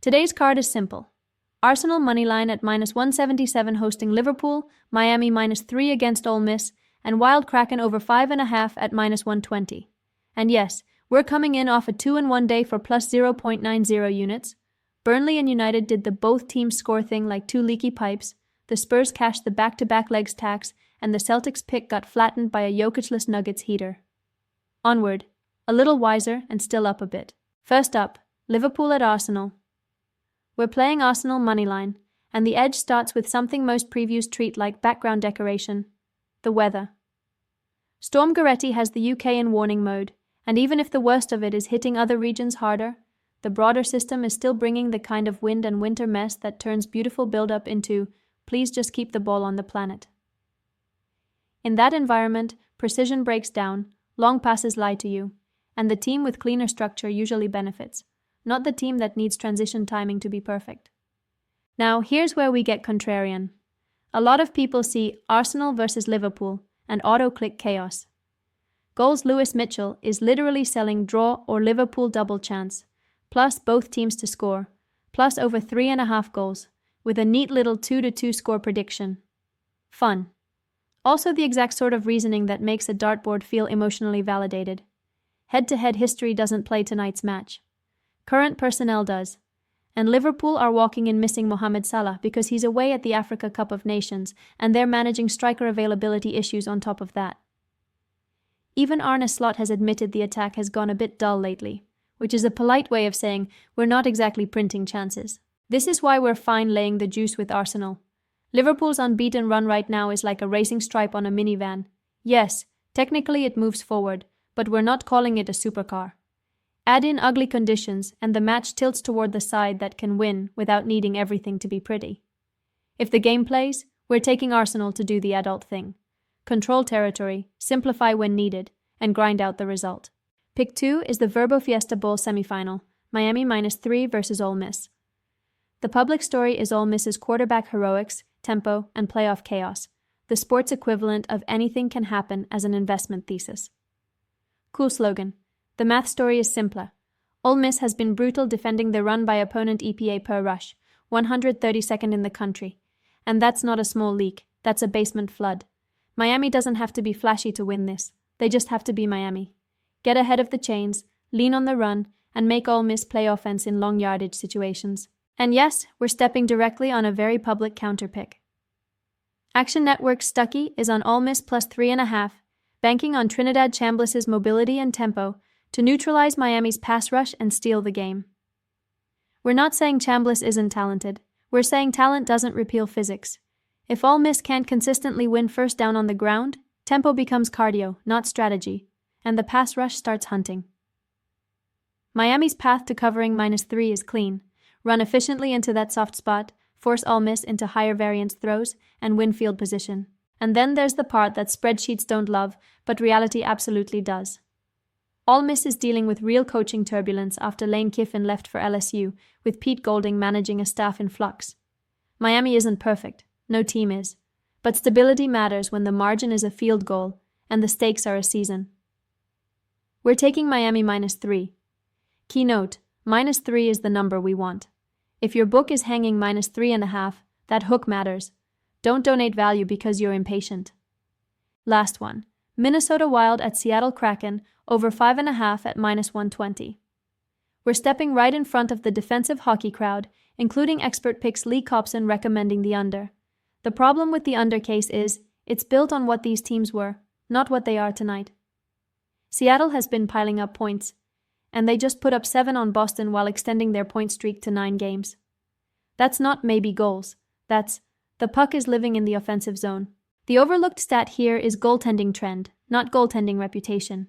Today's card is simple. Arsenal moneyline at -177 hosting Liverpool, Miami -3 against Ole Miss, and Wild Kraken over 5.5 at -120. And yes, we're coming in off a 2-in-1 day for plus 0.90 units. Burnley and United did the both teams score thing like two leaky pipes, the Spurs cashed the back-to-back legs tax, and the Celtics pick got flattened by a Jokicless Nuggets heater. Onward, a little wiser and still up a bit. First up, Liverpool at Arsenal. We're playing Arsenal moneyline, and the edge starts with something most previews treat like background decoration: the weather. Storm Goretti has the UK in warning mode, and even if the worst of it is hitting other regions harder, the broader system is still bringing the kind of wind and winter mess that turns beautiful buildup into, please just keep the ball on the planet. In that environment, precision breaks down, long passes lie to you, and the team with cleaner structure usually benefits, not the team that needs transition timing to be perfect. Now, here's where we get contrarian. A lot of people see Arsenal versus Liverpool and auto-click chaos. Goals Lewis Mitchell is literally selling draw or Liverpool double chance, plus both teams to score, plus over 3.5 goals, with a neat little 2-2 score prediction. Fun. Also the exact sort of reasoning that makes a dartboard feel emotionally validated. Head-to-head history doesn't play tonight's match. Current personnel does. And Liverpool are walking in missing Mohamed Salah because he's away at the Africa Cup of Nations, and they're managing striker availability issues on top of that. Even Arne Slot has admitted the attack has gone a bit dull lately, which is a polite way of saying we're not exactly printing chances. This is why we're fine laying the juice with Arsenal. Liverpool's unbeaten run right now is like a racing stripe on a minivan. Yes, technically it moves forward, but we're not calling it a supercar. Add in ugly conditions, and the match tilts toward the side that can win without needing everything to be pretty. If the game plays, we're taking Arsenal to do the adult thing. Control territory, simplify when needed, and grind out the result. Pick 2 is the Verbo Fiesta Bowl semifinal, Miami -3 versus Ole Miss. The public story is Ole Miss's quarterback heroics, tempo, and playoff chaos, the sports equivalent of anything can happen as an investment thesis. Cool slogan. The math story is simpler. Ole Miss has been brutal defending the run by opponent EPA per rush, 132nd in the country. And that's not a small leak, that's a basement flood. Miami doesn't have to be flashy to win this. They just have to be Miami. Get ahead of the chains, lean on the run, and make Ole Miss play offense in long yardage situations. And yes, we're stepping directly on a very public counterpick. Action Network's Stuckey is on Ole Miss plus 3.5, banking on Trinidad Chambliss's mobility and tempo to neutralize Miami's pass rush and steal the game. We're not saying Chambliss isn't talented. We're saying talent doesn't repeal physics. If Ole Miss can't consistently win first down on the ground, tempo becomes cardio, not strategy, and the pass rush starts hunting. Miami's path to covering -3 is clean. Run efficiently into that soft spot, force Ole Miss into higher variance throws, and win field position. And then there's the part that spreadsheets don't love, but reality absolutely does. Ole Miss is dealing with real coaching turbulence after Lane Kiffin left for LSU, with Pete Golding managing a staff in flux. Miami isn't perfect, no team is, but stability matters when the margin is a field goal and the stakes are a season. We're taking Miami -3. Keynote, -3 is the number we want. If your book is hanging -3.5, that hook matters. Don't donate value because you're impatient. Last one, Minnesota Wild at Seattle Kraken, over 5.5 at -120. We're stepping right in front of the defensive hockey crowd, including expert picks Lee Copson recommending the under. The problem with the under case is, it's built on what these teams were, not what they are tonight. Seattle has been piling up points, and they just put up 7 on Boston while extending their point streak to 9 games. That's not maybe goals, that's, the puck is living in the offensive zone. The overlooked stat here is goaltending trend, not goaltending reputation.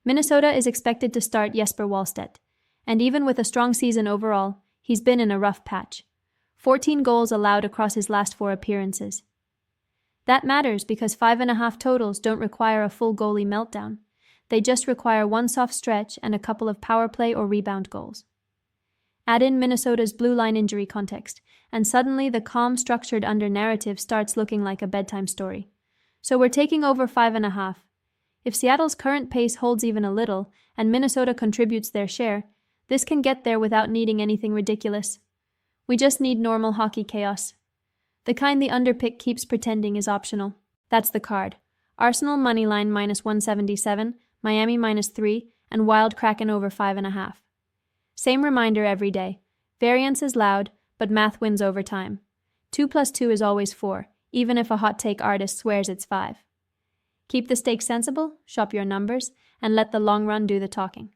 Minnesota is expected to start Jesper Wallstedt, and even with a strong season overall, he's been in a rough patch. 14 goals allowed across his last 4 appearances. That matters because 5.5 totals don't require a full goalie meltdown. They just require one soft stretch and a couple of power play or rebound goals. Add in Minnesota's blue line injury context, and suddenly the calm, structured under narrative starts looking like a bedtime story. So we're taking over 5.5. If Seattle's current pace holds even a little, and Minnesota contributes their share, This can get there without needing anything ridiculous. We just need normal hockey chaos. The kind the underpick keeps pretending is optional. That's the card. Arsenal moneyline -177, Miami -3, and Wild Kraken over 5.5. Same reminder every day. Variance is loud, but math wins over time. 2 + 2 is always 4, even if a hot take artist swears it's 5. Keep the stakes sensible, shop your numbers, and let the long run do the talking.